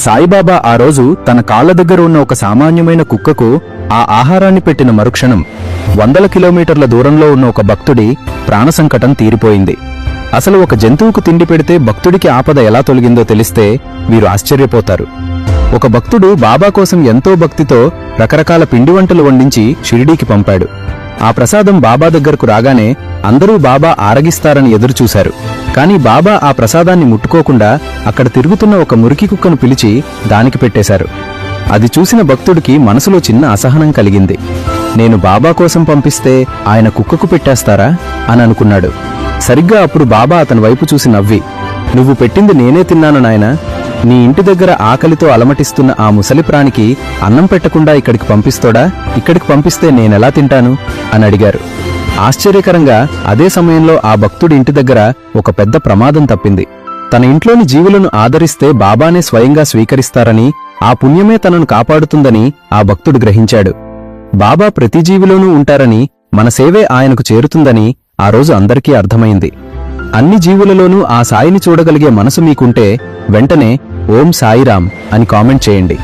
సాయిబాబా ఆ రోజు తన కాళ్ల దగ్గర ఉన్న ఒక సామాన్యమైన కుక్కకు ఆ ఆహారాన్ని పెట్టిన మరుక్షణం 100 కిలోమీటర్ల దూరంలో ఉన్న ఒక భక్తుడి ప్రాణసంకటం తీరిపోయింది. అసలు ఒక జంతువుకు తిండి పెడితే భక్తుడికి ఆపద ఎలా తొలగిందో తెలిస్తే మీరు ఆశ్చర్యపోతారు. ఒక భక్తుడు బాబా కోసం ఎంతో భక్తితో రకరకాల పిండి వంటలు వండించి షిరిడీకి పంపాడు. ఆ ప్రసాదం బాబా దగ్గరకు రాగానే అందరూ బాబా ఆరగిస్తారని ఎదురుచూశారు. కాని బాబా ఆ ప్రసాదాన్ని ముట్టుకోకుండా అక్కడ తిరుగుతున్న ఒక మురికి కుక్కను పిలిచి దానికి పెట్టేశారు. అది చూసిన భక్తుడికి మనసులో చిన్న అసహనం కలిగింది. నేను బాబా కోసం పంపిస్తే ఆయన కుక్కకు పెట్టేస్తారా అని అనుకున్నాడు. సరిగ్గా అప్పుడు బాబా అతని వైపు చూసి నవ్వి, నువ్వు పెట్టింది నేనే తిన్నాను నాయనా. నీ ఇంటి దగ్గర ఆకలితో అలమటిస్తున్న ఆ ముసలి ప్రాణికి అన్నం పెట్టకుండా ఇక్కడికి పంపిస్తోడా? ఇక్కడికి పంపిస్తే నేనెలా తింటాను అని అడిగారు. ఆశ్చర్యకరంగా అదే సమయంలో ఆ భక్తుడి ఇంటి దగ్గర ఒక పెద్ద ప్రమాదం తప్పింది. తన ఇంట్లోని జీవులను ఆదరిస్తే బాబానే స్వయంగా స్వీకరిస్తారని, ఆ పుణ్యమే తనను కాపాడుతుందని ఆ భక్తుడు గ్రహించాడు. బాబా ప్రతి జీవిలోనూ ఉంటారని, మన సేవే ఆయనకు చేరుతుందని ఆ రోజు అందరికీ అర్థమైంది. అన్ని జీవులలోనూ ఆ సాయిని చూడగలిగే మనసు మీకుంటే వెంటనే ఓం సాయిరాం అని కామెంట్ చేయండి.